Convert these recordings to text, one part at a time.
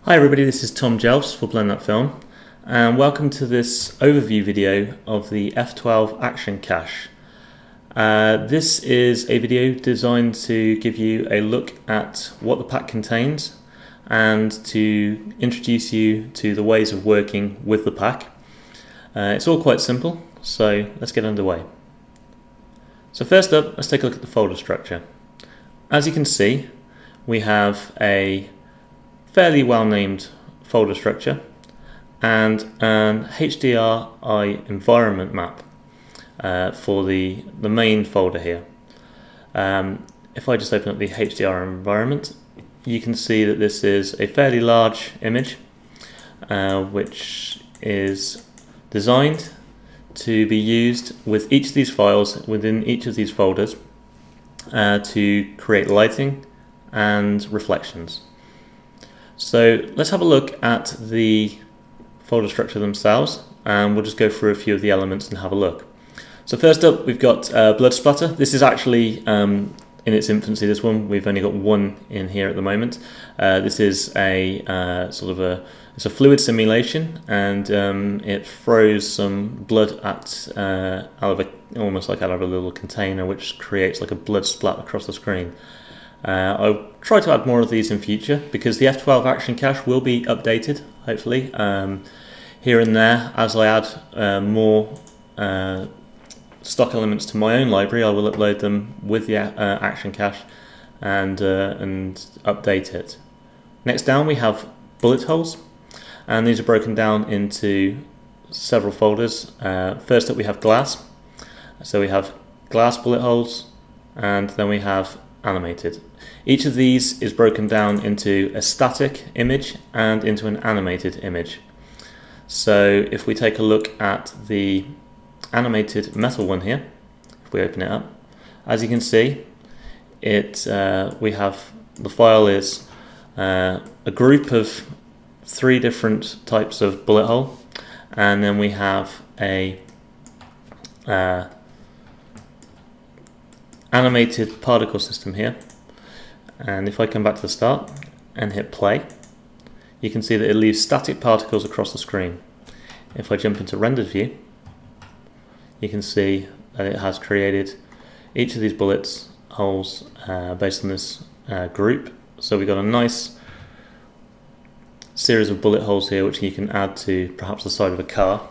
Hi everybody, this is Tom Jelfs for Blend That Film, and welcome to this overview video of the F12 Action Cache. This is a video designed to give you a look at what the pack contains and to introduce you to the ways of working with the pack. It's all quite simple, so let's get underway. So first up, let's take a look at the folder structure. As you can see, we have a fairly well-named folder structure and an HDRI environment map for the main folder here. If I just open up the HDR environment, you can see that this is a fairly large image which is designed to be used with each of these files within each of these folders to create lighting and reflections. So let's have a look at the folder structure themselves, and we'll just go through a few of the elements and have a look. So first up, we've got blood splatter. This is actually in its infancy, this one. We've only got one in here at the moment. This is a it's a fluid simulation, and it throws some blood at almost like out of a little container, which creates like a blood splat across the screen. I'll try to add more of these in future because the F12 Action Cache will be updated, hopefully, here and there. As I add more stock elements to my own library, I will upload them with the Action Cache and update it. Next down we have bullet holes, and these are broken down into several folders. First up we have glass, so we have glass bullet holes, and then we have animated. Each of these is broken down into a static image and into an animated image. So if we take a look at the animated metal one here, if we open it up, as you can see, we have the file is a group of 3 different types of bullet hole, and then we have a animated particle system here. And if I come back to the start and hit play, you can see that it leaves static particles across the screen. If I jump into rendered view, you can see that it has created each of these bullet holes based on this group. So we've got a nice series of bullet holes here which you can add to perhaps the side of a car.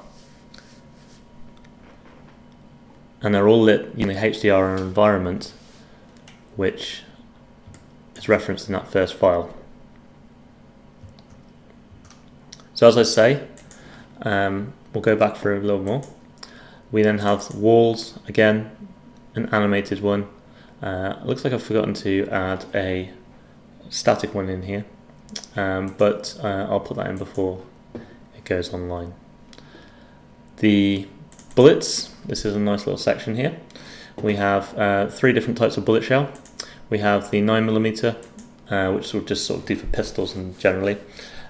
And they're all lit in the HDR environment, which is referenced in that first file. So as I say, we'll go back for a little more. We then have walls, again, an animated one. Looks like I've forgotten to add a static one in here, but I'll put that in before it goes online. The bullets, this is a nice little section here. We have 3 different types of bullet shell. We have the 9mm, which we'll just sort of do for pistols and generally.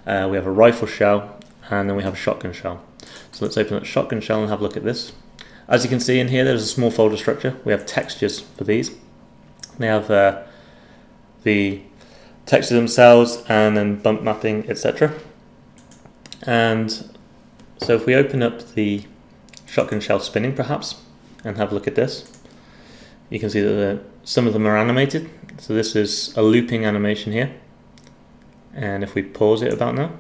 We have a rifle shell, and then we have a shotgun shell. So let's open up shotgun shell and have a look at this. As you can see in here, there's a small folder structure. We have textures for these. They have the textures themselves, and then bump mapping, etc. And so if we open up the shotgun shell spinning perhaps and have a look at this, you can see that some of them are animated. So this is a looping animation here, and if we pause it about now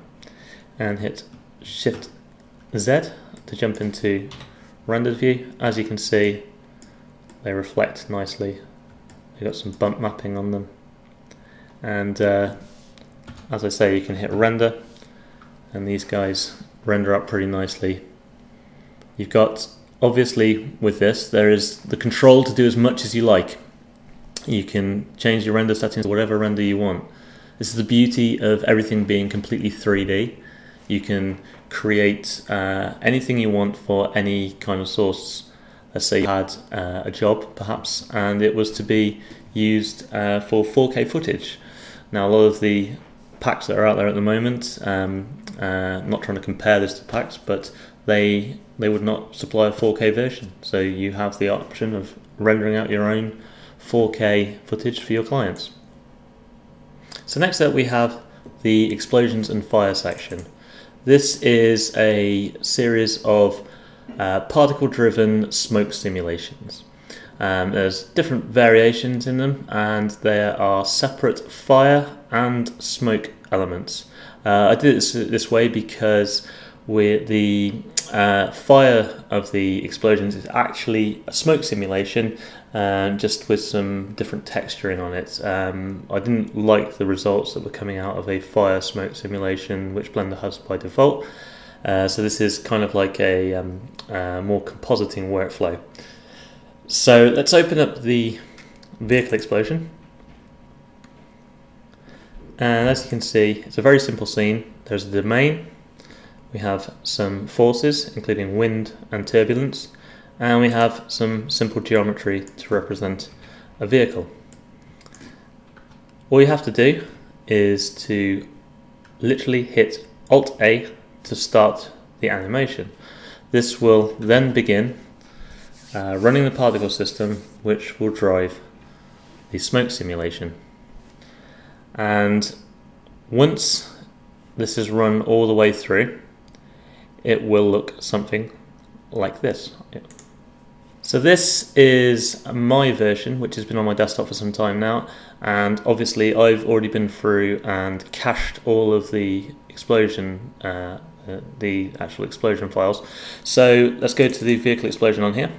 and hit Shift Z to jump into rendered view, as you can see they reflect nicely. They've got some bump mapping on them, and as I say, you can hit render and these guys render up pretty nicely. You've got, obviously with this, there is the control to do as much as you like. You can change your render settings to whatever render you want. This is the beauty of everything being completely 3D. You can create anything you want for any kind of source. Let's say you had a job perhaps, and it was to be used for 4K footage. Now a lot of the packs that are out there at the moment, not trying to compare this to packs, but they would not supply a 4K version. So you have the option of rendering out your own 4K footage for your clients. So next up we have the explosions and fire section. This is a series of particle-driven smoke simulations. There's different variations in them, and there are separate fire and smoke elements. I did it this way because the fire of the explosions is actually a smoke simulation, just with some different texturing on it. I didn't like the results that were coming out of a fire smoke simulation, which Blender has by default. So this is kind of like a more compositing workflow. So let's open up the vehicle explosion. And as you can see, it's a very simple scene. There's the domain. We have some forces, including wind and turbulence, and we have some simple geometry to represent a vehicle. All you have to do is to literally hit Alt-A to start the animation. This will then begin running the particle system, which will drive the smoke simulation. And once this is run all the way through, it will look something like this. So this is my version, which has been on my desktop for some time now, and obviously I've already been through and cached all of the explosion, the actual explosion files. So let's go to the vehicle explosion on here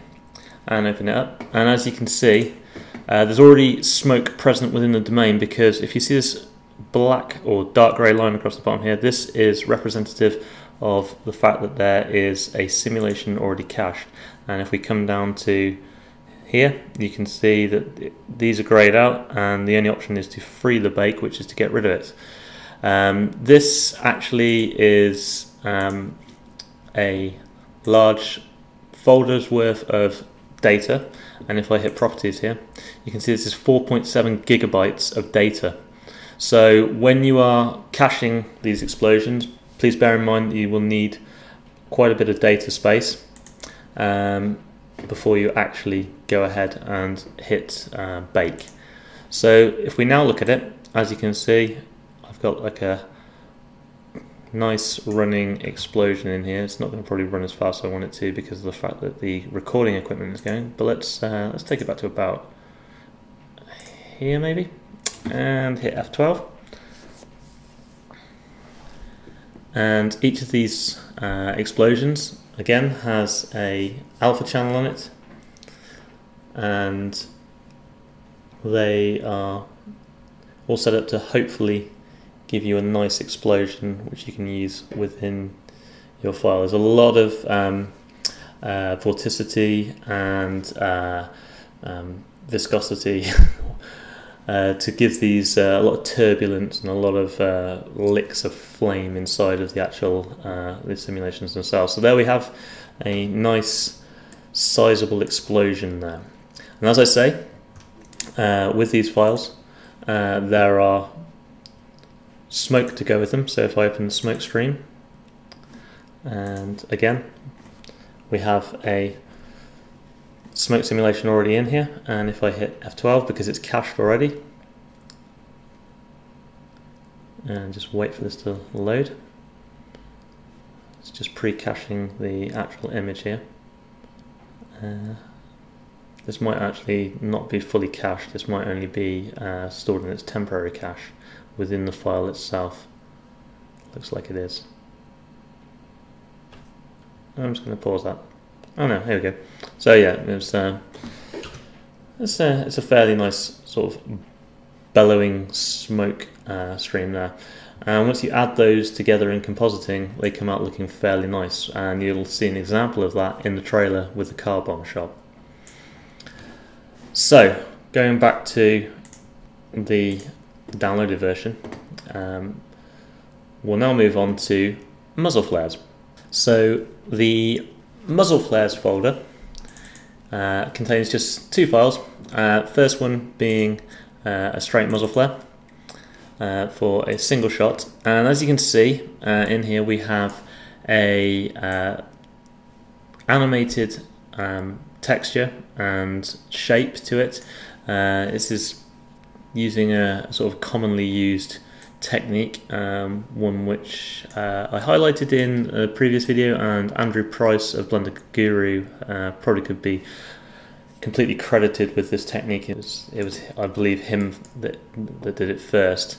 and open it up. And as you can see, there's already smoke present within the domain, because if you see this black or dark grey line across the bottom here, this is representative of the fact that there is a simulation already cached. And if we come down to here, you can see that these are greyed out, and the only option is to free the bake, which is to get rid of it. This actually is a large folder's worth of data, and if I hit properties here, you can see this is 4.7 gigabytes of data. So when you are caching these explosions, please bear in mind that you will need quite a bit of data space before you actually go ahead and hit bake. So if we now look at it, as you can see, I've got like a nice running explosion in here. It's not going to probably run as fast as I want it to because of the fact that the recording equipment is going, but let's take it back to about here maybe, and hit F12. And each of these explosions again has a alpha channel on it, and they are all set up to hopefully give you a nice explosion which you can use within your file. There's a lot of vorticity and viscosity to give these a lot of turbulence and a lot of licks of flame inside of the actual the simulations themselves. So there we have a nice sizable explosion there. And as I say, with these files there are smoke to go with them. So if I open the smoke stream, and again we have a smoke simulation already in here, and if I hit F12 because it's cached already, and just wait for this to load, it's just pre-caching the actual image here. This might actually not be fully cached, this might only be stored in its temporary cache within the file itself. Looks like it is. I'm just going to pause that. Oh no, here we go. So yeah, it's a fairly nice sort of bellowing smoke stream there. And once you add those together in compositing, they come out looking fairly nice, and you'll see an example of that in the trailer with the car bomb shot. So going back to the downloaded version, we'll now move on to Muzzle Flares. So the Muzzle Flares folder contains just two files. First one being a straight muzzle flare for a single shot, and as you can see in here we have a animated texture and shape to it. This is using a sort of commonly used technique, one which I highlighted in a previous video, and Andrew Price of Blender Guru probably could be completely credited with this technique. It was I believe him that did it first.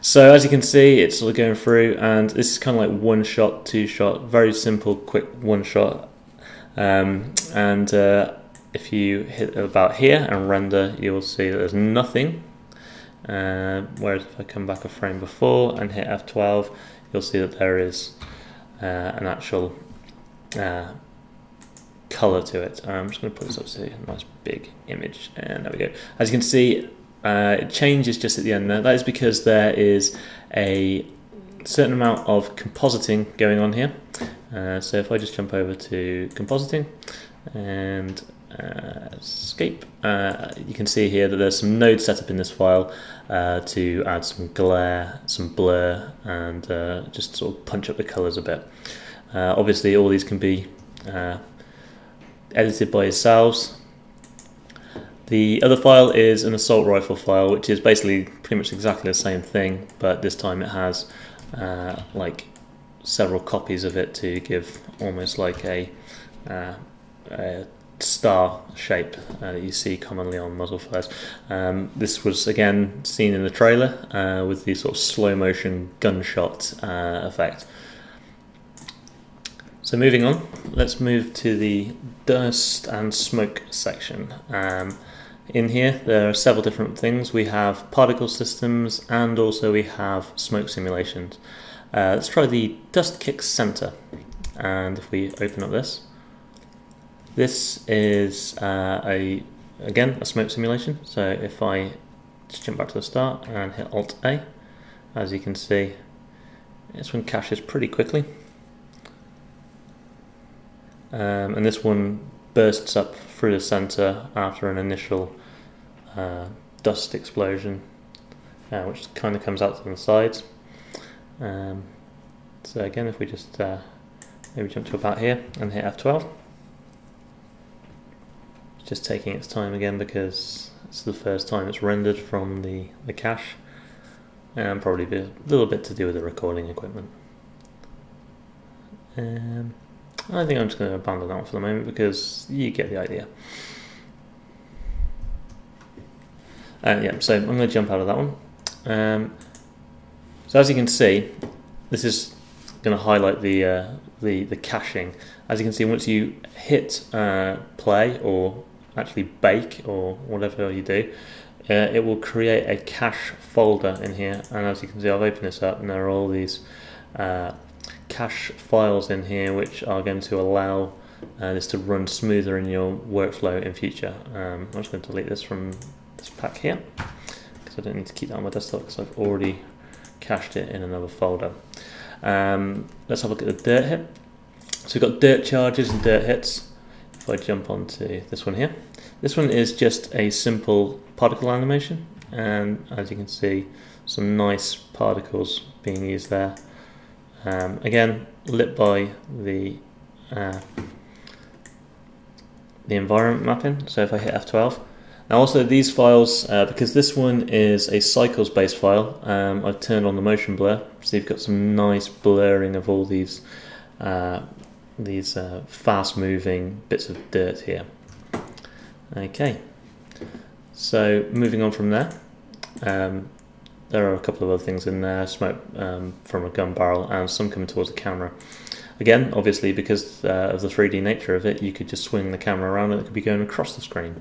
So as you can see, it's sort of going through, and this is kind of like one shot, two shot, very simple, quick one shot. If you hit about here and render, you will see that there's nothing. Whereas if I come back a frame before and hit F12, you'll see that there is an actual color to it. I'm just going to put this up to a nice big image, and there we go. As you can see, it changes just at the end there. That is because there is a certain amount of compositing going on here. So if I just jump over to compositing and escape, you can see here that there's some nodes set up in this file to add some glare, some blur, and just sort of punch up the colors a bit. Obviously all these can be edited by yourselves. The other file is an assault rifle file, which is basically pretty much exactly the same thing, but this time it has like several copies of it to give almost like a star shape that you see commonly on muzzle flares. This was again seen in the trailer with the sort of slow motion gunshot effect. So moving on, let's move to the dust and smoke section. In here there are several different things. We have particle systems and also we have smoke simulations. Let's try the dust kick center, and if we open up this is again a smoke simulation. So if I just jump back to the start and hit Alt A, as you can see, this one caches pretty quickly. And this one bursts up through the center after an initial dust explosion, which kind of comes out to the sides. So again, if we just maybe jump to about here and hit F12, it's just taking its time again because it's the first time it's rendered from the cache, and probably a little bit to do with the recording equipment. I think I'm just going to abandon that one for the moment because you get the idea. Yeah, so I'm going to jump out of that one. So as you can see, this is going to highlight the caching. As you can see, once you hit play or actually bake or whatever you do, it will create a cache folder in here. And as you can see, I've opened this up and there are all these cache files in here which are going to allow this to run smoother in your workflow in future. I'm just going to delete this from this pack here because I don't need to keep that on my desktop because I've already cached it in another folder. Let's have a look at the dirt hit. So we've got dirt charges and dirt hits. If I jump onto this one here, this one is just a simple particle animation, and as you can see, some nice particles being used there. Again, lit by the environment mapping. So if I hit F12, now also these files, because this one is a cycles based file, I've turned on the motion blur, so you've got some nice blurring of all these fast moving bits of dirt here. Okay, so moving on from there, there are a couple of other things in there, smoke from a gun barrel and some coming towards the camera. Again, obviously because of the 3D nature of it, you could just swing the camera around and it could be going across the screen.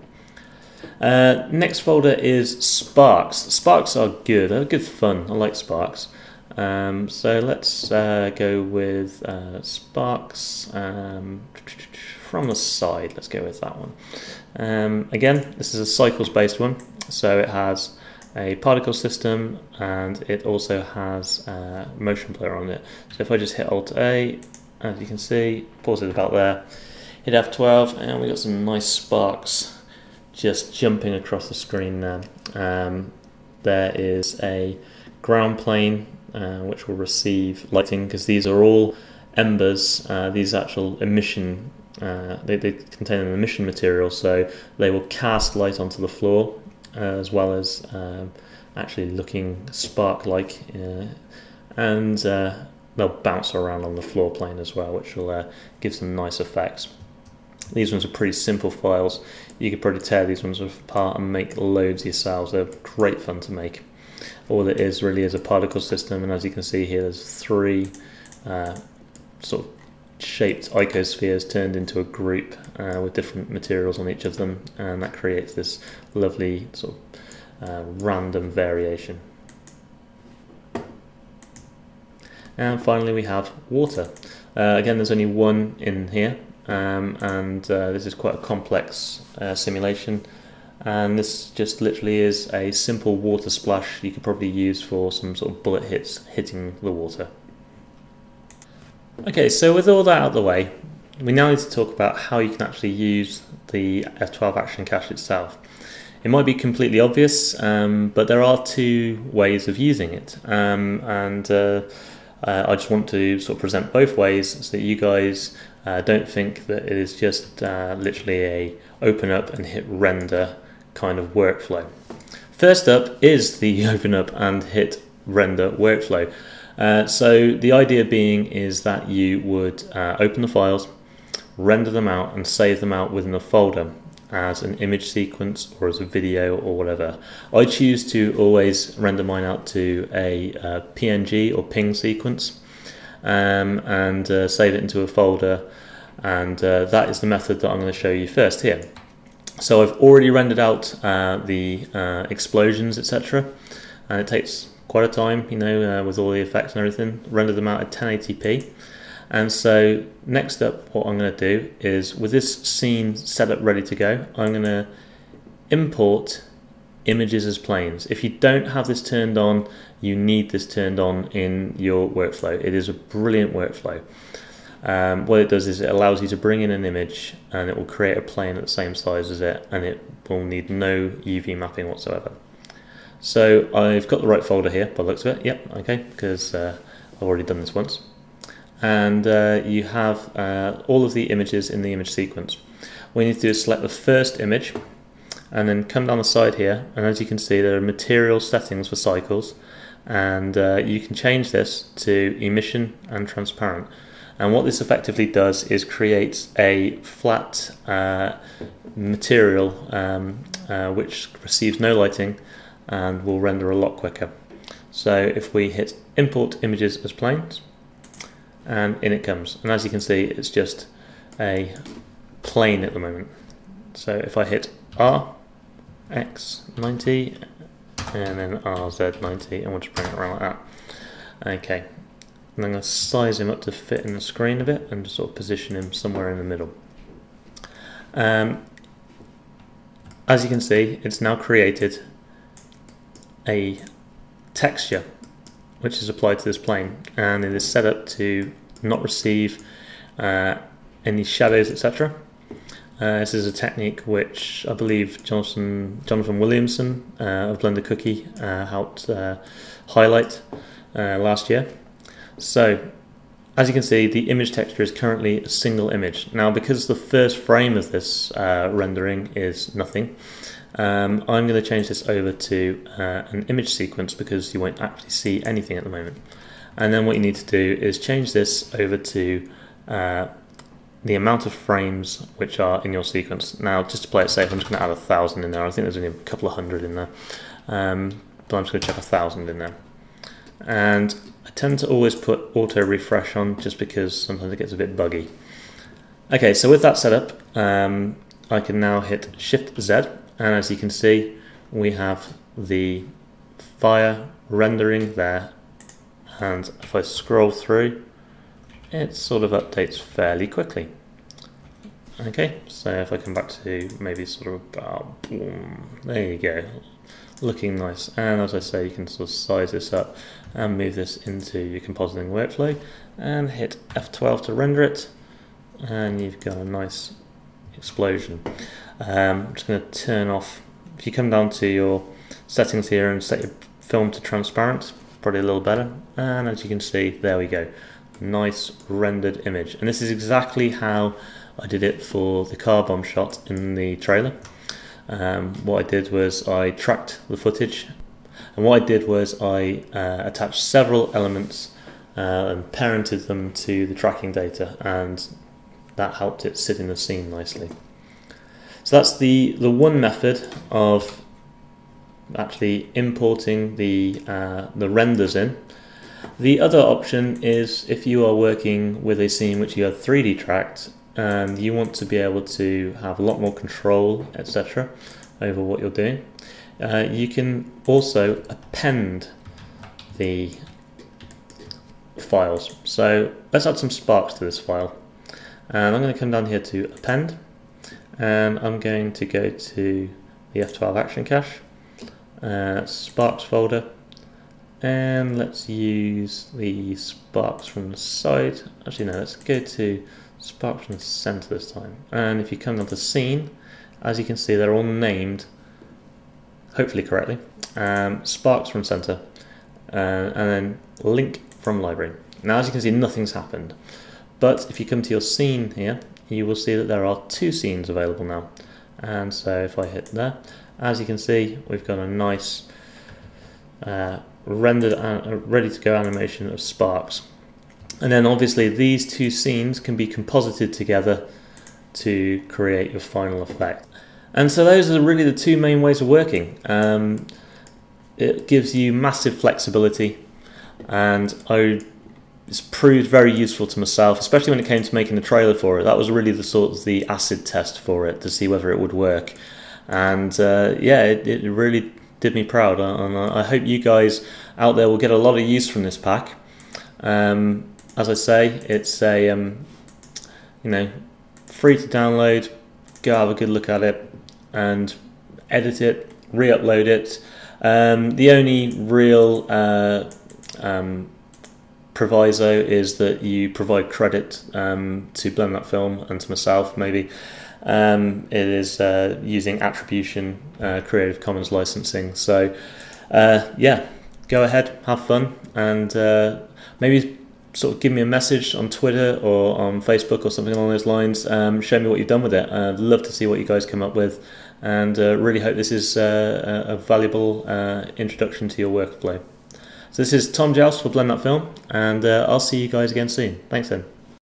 Next folder is sparks. Sparks are good, they're good fun, I like sparks. So let's go with sparks from the side, let's go with that one. Again, this is a cycles based one, so it has a particle system and it also has motion blur on it. So if I just hit Alt A, as you can see, pause it about there, hit F12, and we got some nice sparks just jumping across the screen there. There is a ground plane which will receive lighting, because these are all embers, these actual emission, they contain an emission material, so they will cast light onto the floor, as well as actually looking spark-like, and they'll bounce around on the floor plane as well, which will give some nice effects. These ones are pretty simple files. You could probably tear these ones apart and make loads yourselves. They're great fun to make. All it is really is a particle system, and as you can see here, there's 3 sort of shaped icospheres turned into a group with different materials on each of them, and that creates this lovely sort of random variation. And finally we have water. Again, there's only one in here, and this is quite a complex simulation, and this just literally is a simple water splash you could probably use for some sort of bullet hits hitting the water. Okay, so with all that out of the way, we now need to talk about how you can actually use the F12 Action Cache itself. It might be completely obvious, but there are 2 ways of using it, I just want to sort of present both ways so that you guys don't think that it is just literally a open up and hit render kind of workflow. First up is the open up and hit render workflow. So the idea being is that you would open the files, render them out and save them out within a folder as an image sequence or as a video or whatever. I choose to always render mine out to a PNG or PNG sequence and save it into a folder, and that is the method that I'm going to show you first here. So I've already rendered out the explosions, etc., and it takes quite a time, you know, with all the effects and everything. Render them out at 1080p. And so next up, what I'm going to do is, with this scene set up ready to go, I'm going to import images as planes. If you don't have this turned on, you need this turned on in your workflow. It is a brilliant workflow. What it does is it allows you to bring in an image and it will create a plane at the same size as it, and it will need no UV mapping whatsoever. So I've got the right folder here by the looks of it. Yep, okay, because I've already done this once. And you have all of the images in the image sequence. What you need to do is select the first image and then come down the side here, and as you can see there are material settings for cycles, and you can change this to emission and transparent. And what this effectively does is creates a flat material which receives no lighting and will render a lot quicker. So if we hit import images as planes, and in it comes, and as you can see it's just a plane at the moment. So if I hit R, X 90 and then RZ 90, and we'll just bring it around like that. Okay, and I'm going to size him up to fit in the screen a bit and just sort of position him somewhere in the middle. As you can see, it's now created a texture which is applied to this plane, and it is set up to not receive any shadows, etc. This is a technique which I believe Jonathan Williamson of Blender Cookie helped highlight last year. So as you can see, the image texture is currently a single image. Now because the first frame of this rendering is nothing, I'm going to change this over to an image sequence because you won't actually see anything at the moment. And then what you need to do is change this over to the amount of frames which are in your sequence. Now just to play it safe, I'm just going to add 1,000 in there. I think there's only a couple of hundred in there, but I'm just going to chuck 1,000 in there. And I tend to always put auto refresh on just because sometimes it gets a bit buggy. Okay, so with that set up, I can now hit Shift Z. And as you can see, we have the fire rendering there, and if I scroll through, it sort of updates fairly quickly. Okay, so if I come back to maybe sort of boom, there you go, looking nice. And as I say, you can sort of size this up and move this into your compositing workflow and hit F12 to render it, and you've got a nice explosion. I'm just going to turn off, if you come down to your settings here and set your film to transparent, probably a little better, and as you can see, there we go, nice rendered image. And this is exactly how I did it for the car bomb shot in the trailer. What I did was I tracked the footage And what I did was I attached several elements and parented them to the tracking data, and that helped it sit in the scene nicely. So that's the one method of actually importing the renders in. The other option is if you are working with a scene which you have 3D tracked and you want to be able to have a lot more control, etc., over what you're doing. You can also append the files. So let's add some sparks to this file. And I'm going to come down here to append, and I'm going to go to the F12 Action Cache, sparks folder, and let's use the sparks from the side. Actually no, let's go to sparks from the center this time. And if you come down to scene, as you can see, they're all named, hopefully correctly, sparks from center, and then link from library. Now as you can see, nothing's happened. But if you come to your scene here, you will see that there are 2 scenes available now. And so if I hit there, as you can see, we've got a nice rendered ready to go animation of sparks. And then obviously these 2 scenes can be composited together to create your final effect. And so those are really the 2 main ways of working. It gives you massive flexibility, and it's proved very useful to myself, especially when it came to making the trailer for it. That was really the acid test for it, to see whether it would work. And yeah, it really did me proud, and I hope you guys out there will get a lot of use from this pack. As I say, it's a you know, free to download. Go have a good look at it and edit it, re-upload it. The only real proviso is that you provide credit to Blend That Film and to myself, maybe. It is using attribution, Creative Commons licensing. So yeah, go ahead, have fun, and maybe sort of give me a message on Twitter or on Facebook or something along those lines. Show me what you've done with it. I'd love to see what you guys come up with, and really hope this is a valuable introduction to your workflow. So this is Tom Joust for Blend That Film, and I'll see you guys again soon. Thanks then.